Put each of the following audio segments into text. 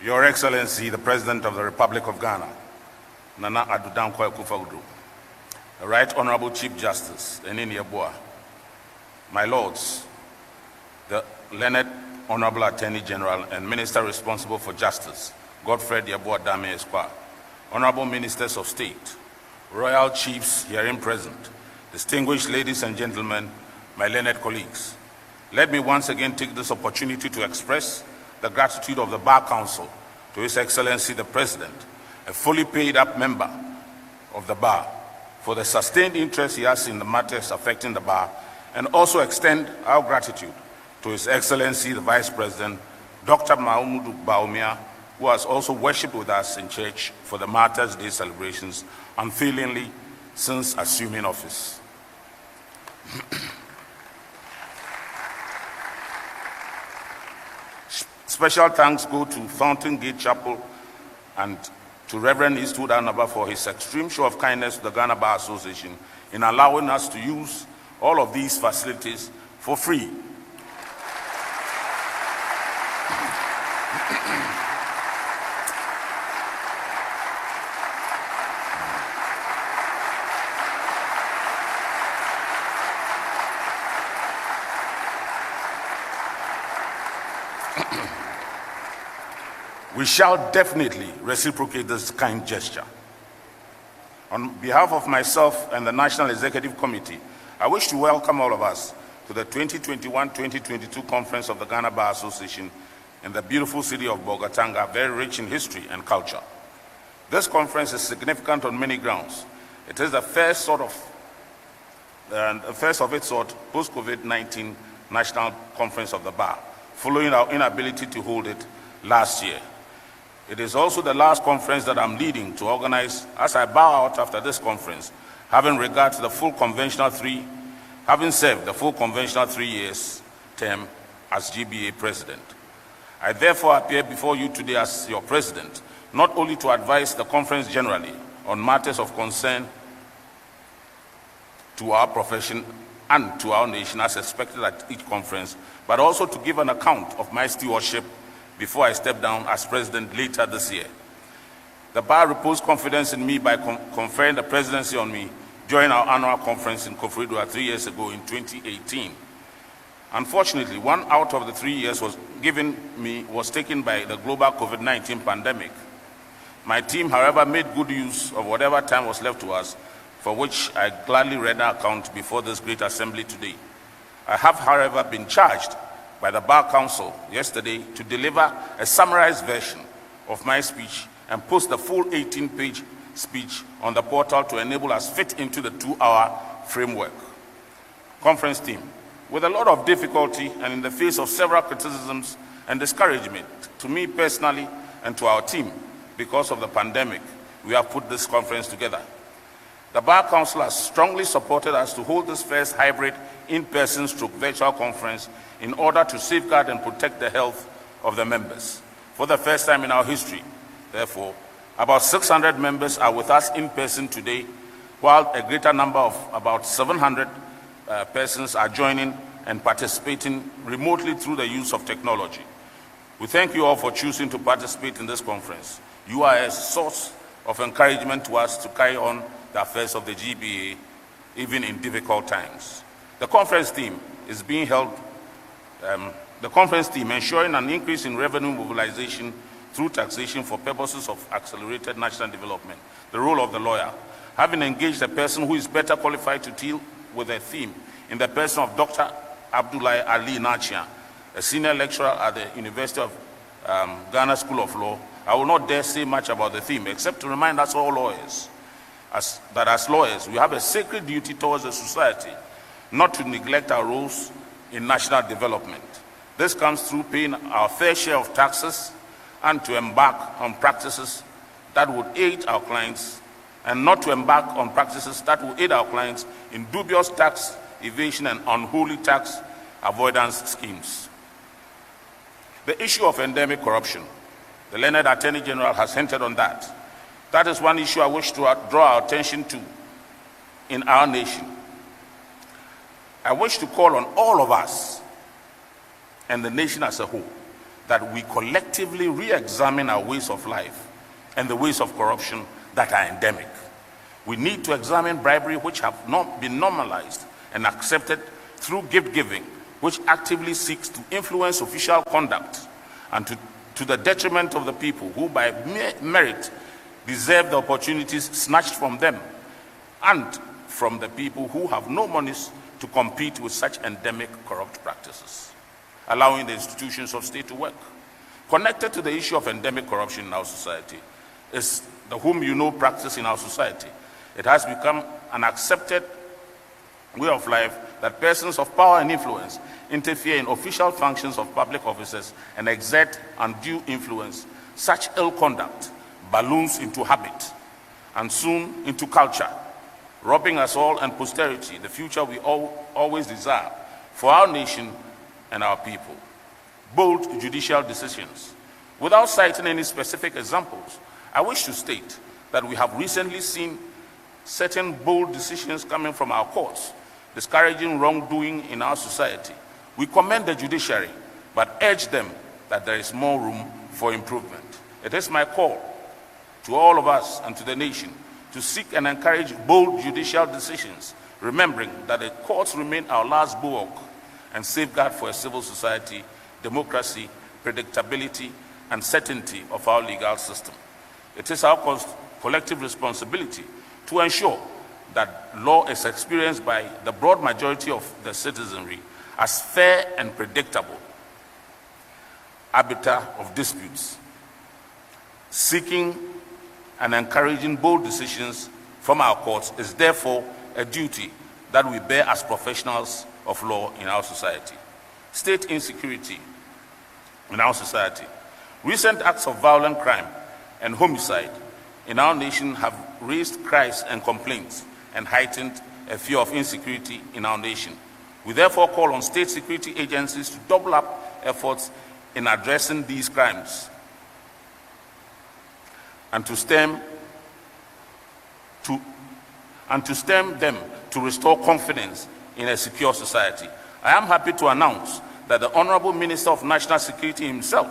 Your Excellency, the President of the Republic of Ghana, Nana Addo Dankwa Akufo-Addo, the Right Honorable Chief Justice, Enini Yeboah, my Lords, the Learned Honorable Attorney General and Minister responsible for Justice, Godfred Yeboah Dame Esquire, Honorable Ministers of State, Royal Chiefs herein present, distinguished ladies and gentlemen, my learned colleagues, let me once again take this opportunity to express the gratitude of the Bar Council to His Excellency the President, a fully paid up member of the Bar, for the sustained interest he has in the matters affecting the Bar, and also extend our gratitude to His Excellency the Vice President, Dr. Mahmoud Bawumia, who has also worshipped with us in church for the Martyrs' Day celebrations unfailingly since assuming office. Special thanks go to Fountain Gate Chapel and to Reverend Eastwood Anaba for his extreme show of kindness to the Ghana Bar Association in allowing us to use all of these facilities for free. We shall definitely reciprocate this kind gesture. On behalf of myself and the National Executive Committee, I wish to welcome all of us to the 2021-2022 Conference of the Ghana Bar Association in the beautiful city of Bolgatanga, very rich in history and culture. This conference is significant on many grounds. It is the first of its sort post-COVID-19 National Conference of the Bar, following our inability to hold it last year. It is also the last conference that I'm leading to organize as I bow out after this conference, having regard to the full conventional having served the full conventional 3 years term as GBA President. I therefore appear before you today as your President, not only to advise the conference generally on matters of concern to our profession and to our nation as expected at each conference, but also to give an account of my stewardship before I step down as President later this year. The Bar reposed confidence in me by conferring the presidency on me during our annual conference in Koforidua 3 years ago in 2018. Unfortunately, 1 out of the 3 years was taken by the global COVID-19 pandemic. My team, however, made good use of whatever time was left to us, for which I gladly render account before this great assembly today. I have, however, been charged by the Bar Council yesterday to deliver a summarized version of my speech and post the full 18-page speech on the portal to enable us fit into the 2-hour framework. Conference team, with a lot of difficulty and in the face of several criticisms and discouragement to me personally and to our team because of the pandemic, we have put this conference together. The Bar Council has strongly supported us to hold this first hybrid in-person / virtual conference in order to safeguard and protect the health of the members. For the first time in our history, therefore, about 600 members are with us in person today, while a greater number of about 700 persons are joining and participating remotely through the use of technology. We thank you all for choosing to participate in this conference. You are a source of encouragement to us to carry on the affairs of the GBA, even in difficult times. The conference team is being held, ensuring an increase in revenue mobilization through taxation for purposes of accelerated national development, the role of the lawyer, having engaged a person who is better qualified to deal with a theme in the person of Dr. Abdullahi Ali Nachia, a senior lecturer at the University of Ghana School of Law. I will not dare say much about the theme, except to remind us all lawyers that as lawyers, we have a sacred duty towards the society not to neglect our roles in national development. This comes through paying our fair share of taxes and to embark on practices that would aid our clients, and not to embark on practices that will aid our clients in dubious tax evasion and unholy tax avoidance schemes. The issue of endemic corruption, the Learned Attorney General has hinted on that. That is one issue I wish to draw our attention to in our nation. I wish to call on all of us and the nation as a whole that we collectively re-examine our ways of life and the ways of corruption that are endemic. We need to examine bribery, which have not been normalized and accepted, through gift giving, which actively seeks to influence official conduct and to the detriment of the people who by merit deserve the opportunities snatched from them, and from the people who have no monies to compete with such endemic corrupt practices, allowing the institutions of state to work. Connected to the issue of endemic corruption in our society is the whom you know practice in our society. It has become an accepted way of life that persons of power and influence interfere in official functions of public offices and exert undue influence. Such ill conduct balloons into habit and soon into culture, robbing us all and posterity the future we always desire for our nation and our people. Bold judicial decisions. Without citing any specific examples, I wish to state that we have recently seen certain bold decisions coming from our courts, discouraging wrongdoing in our society. We commend the judiciary, but urge them that there is more room for improvement. It is my call to all of us and to the nation to seek and encourage bold judicial decisions, remembering that the courts remain our last bulwark and safeguard for a civil society, democracy, predictability, and certainty of our legal system. It is our collective responsibility to ensure that law is experienced by the broad majority of the citizenry as fair and predictable arbiter of disputes. Seeking and encouraging bold decisions from our courts is therefore a duty that we bear as professionals of law in our society. State insecurity in our society. Recent acts of violent crime and homicide in our nation have raised cries and complaints and heightened a fear of insecurity in our nation. We therefore call on state security agencies to double up efforts in addressing these crimes and to stem them to restore confidence in a secure society. I am happy to announce that the Honorable Minister of National Security himself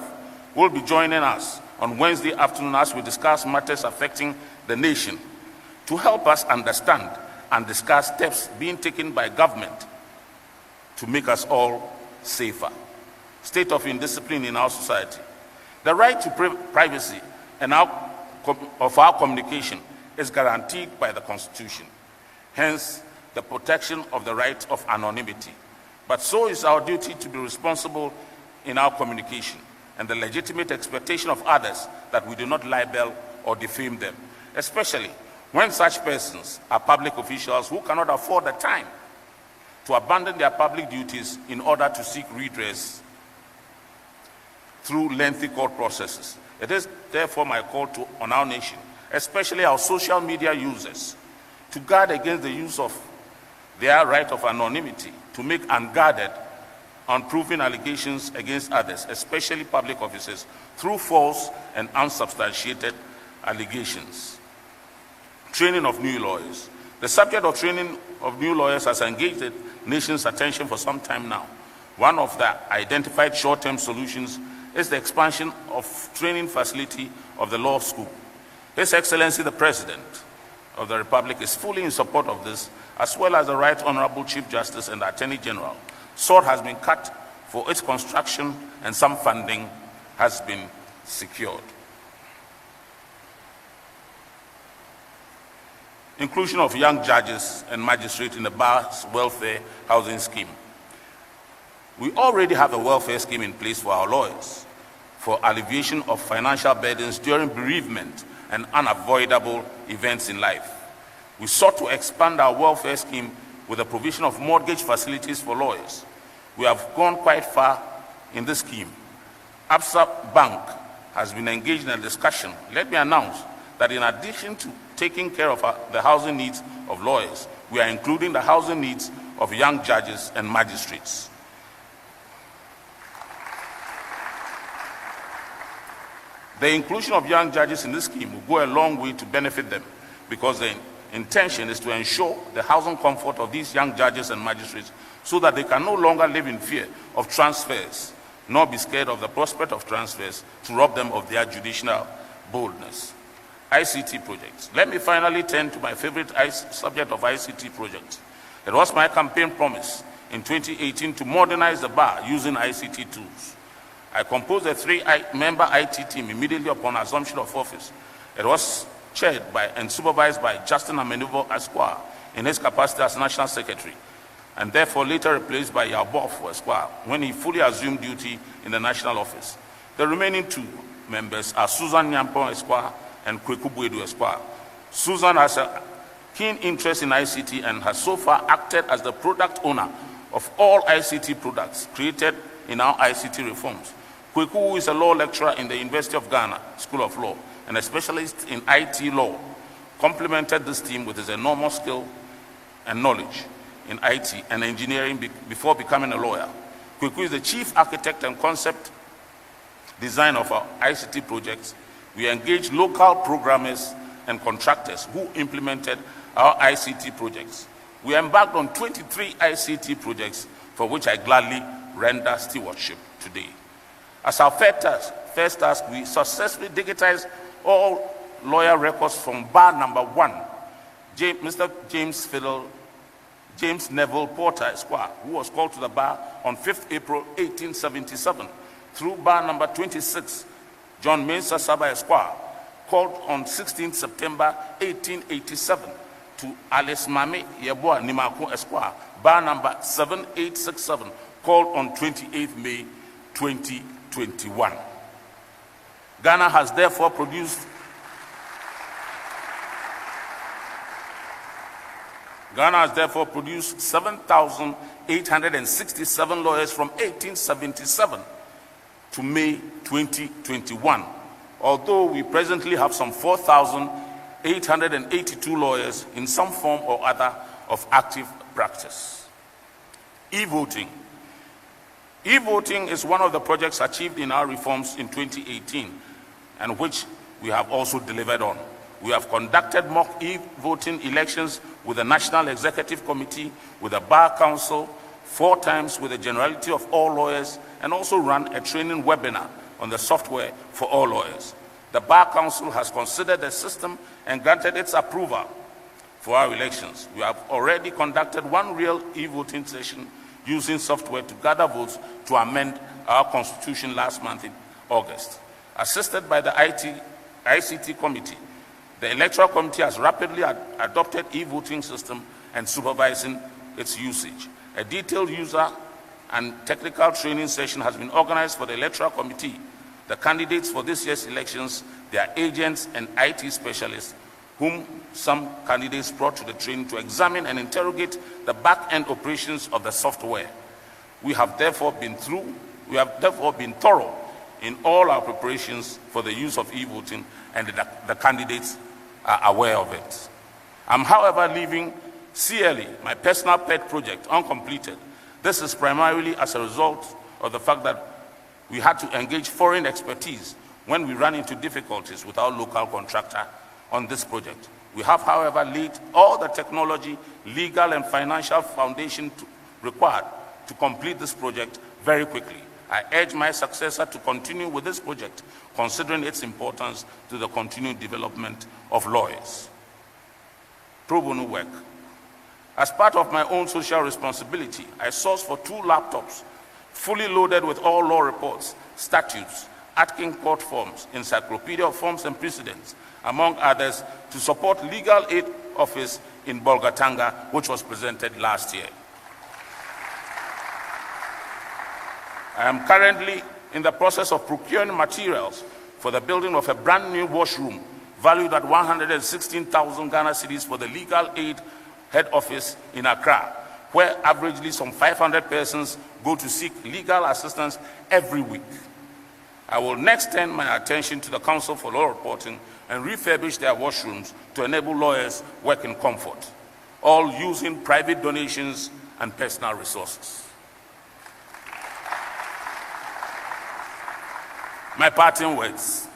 will be joining us on Wednesday afternoon as we discuss matters affecting the nation, to help us understand and discuss steps being taken by government to make us all safer. State of indiscipline in our society. The right to privacy of our communication is guaranteed by the Constitution, hence the protection of the right of anonymity. But so is our duty to be responsible in our communication and the legitimate expectation of others that we do not libel or defame them, especially when such persons are public officials who cannot afford the time to abandon their public duties in order to seek redress through lengthy court processes. It is therefore my call on our nation, especially our social media users, to guard against the use of their right of anonymity to make unguarded, unproven allegations against others, especially public officers, through false and unsubstantiated allegations. Training of new lawyers. The subject of training of new lawyers has engaged the nation's attention for some time now. One of the identified short-term solutions is the expansion of training facility of the law school. His Excellency the President of the Republic is fully in support of this, as well as the Right Honorable Chief Justice and the Attorney General. Sword has been cut for its construction and some funding has been secured. Inclusion of young judges and magistrates in the bar's welfare housing scheme. We already have a welfare scheme in place for our lawyers for alleviation of financial burdens during bereavement and unavoidable events in life. We sought to expand our welfare scheme with the provision of mortgage facilities for lawyers. We have gone quite far in this scheme. Absa Bank has been engaged in a discussion. Let me announce that in addition to taking care of the housing needs of lawyers, we are including the housing needs of young judges and magistrates. The inclusion of young judges in this scheme will go a long way to benefit them, because the intention is to ensure the housing comfort of these young judges and magistrates so that they can no longer live in fear of transfers nor be scared of the prospect of transfers to rob them of their judicial boldness. ICT projects. Let me finally turn to my favorite subject of ICT projects. It was my campaign promise in 2018 to modernize the bar using ICT tools. I composed a 3-member IT team immediately upon assumption of office. It was chaired by and supervised by Justin Amenuvo Esquire in his capacity as National Secretary, and therefore later replaced by Yabof Esquire when he fully assumed duty in the national office. The remaining 2 members are Susan Nyampong Esquire and Kweku Buedu Esquire. Susan has a keen interest in ICT and has so far acted as the product owner of all ICT products created in our ICT reforms. Kweku, who is a law lecturer in the University of Ghana School of Law and a specialist in IT law, complemented this team with his enormous skill and knowledge in IT and engineering before becoming a lawyer. Kweku is the chief architect and concept designer of our ICT projects. We engaged local programmers and contractors who implemented our ICT projects. We embarked on 23 ICT projects for which I gladly render stewardship today. As our first task, we successfully digitized all lawyer records from bar number 1, Mr. James Neville Porter Esquire, who was called to the bar on 5th April 1877, through bar number 26, John Mensah Saba Esquire, called on 16th September 1887, to Alice Mame Yeboah Nimako Esquire, bar number 7867, called on 28th May 2021. Ghana has therefore produced 7,867 lawyers from 1877 to May 2021, although we presently have some 4,882 lawyers in some form or other of active practice. E-voting. E-voting is one of the projects achieved in our reforms in 2018 and which we have also delivered on. We have conducted mock e-voting elections with the National Executive Committee, with the Bar Council, 4 times with the generality of all lawyers, and also run a training webinar on the software for all lawyers. The Bar Council has considered the system and granted its approval for our elections. We have already conducted 1 real e-voting session using software to gather votes to amend our constitution last month in August. Assisted by the ICT committee, the Electoral Committee has rapidly adopted e-voting system and supervising its usage. A detailed user and technical training session has been organized for the Electoral Committee, the candidates for this year's elections, their agents and IT specialists, whom some candidates brought to the training to examine and interrogate the back-end operations of the software. We have therefore been thorough in all our preparations for the use of e-voting, and the candidates are aware of it. I'm, however, leaving CLE, my personal pet project, uncompleted. This is primarily as a result of the fact that we had to engage foreign expertise when we ran into difficulties with our local contractor on this project. We have, however, laid all the technology, legal and financial foundation required to complete this project very quickly. I urge my successor to continue with this project, considering its importance to the continued development of lawyers. Pro bono work. As part of my own social responsibility, I sourced for 2 laptops fully loaded with all law reports, statutes, Atkin court forms, encyclopedia of forms and precedents, among others, to support legal aid office in Bolgatanga, which was presented last year. I am currently in the process of procuring materials for the building of a brand new washroom valued at 116,000 Ghana cedis for the legal aid head office in Accra, where averagely some 500 persons go to seek legal assistance every week. I will next turn my attention to the Council for Law Reporting and refurbish their washrooms to enable lawyers work in comfort, all using private donations and personal resources. My parting words,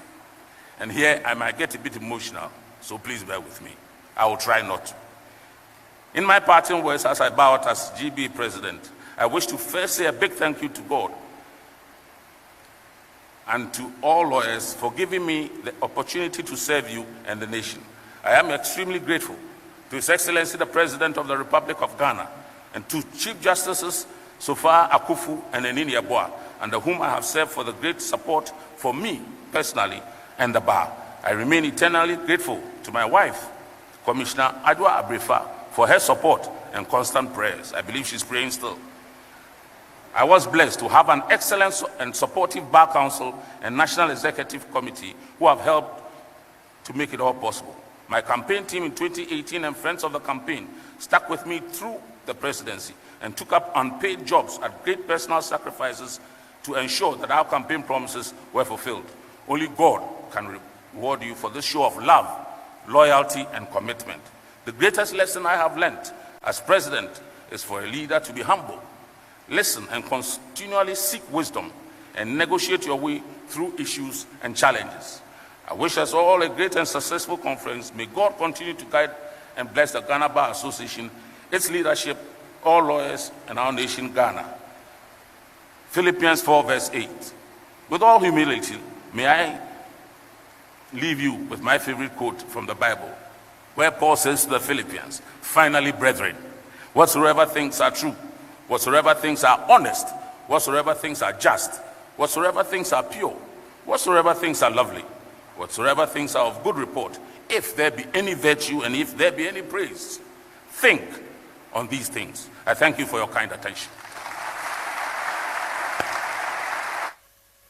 and here I might get a bit emotional, so please bear with me. I will try not to. In my parting words, as I bow out as GBA President, I wish to first say a big thank you to God and to all lawyers for giving me the opportunity to serve you and the nation. I am extremely grateful to His Excellency the President of the Republic of Ghana and to Chief Justices Sofa Akufu and Enini Yeboah, under whom I have served, for the great support for me personally and the bar. I remain eternally grateful to my wife, Commissioner Adwa Abrefa, for her support and constant prayers. I believe she's praying still. I was blessed to have an excellent and supportive Bar Council and National Executive Committee who have helped to make it all possible. My campaign team in 2018 and friends of the campaign stuck with me through the presidency and took up unpaid jobs at great personal sacrifices to ensure that our campaign promises were fulfilled. Only God can reward you for this show of love, loyalty, and commitment. The greatest lesson I have learned as president is for a leader to be humble, listen and continually seek wisdom, and negotiate your way through issues and challenges. I wish us all a great and successful conference. May God continue to guide and bless the Ghana Bar Association, its leadership, all lawyers, and our nation, Ghana. Philippians 4 verse 8. With all humility, may I leave you with my favorite quote from the Bible, where Paul says to the Philippians, "Finally, brethren, whatsoever things are true, whatsoever things are honest, whatsoever things are just, whatsoever things are pure, whatsoever things are lovely, whatsoever things are of good report, if there be any virtue and if there be any praise, think on these things." I thank you for your kind attention.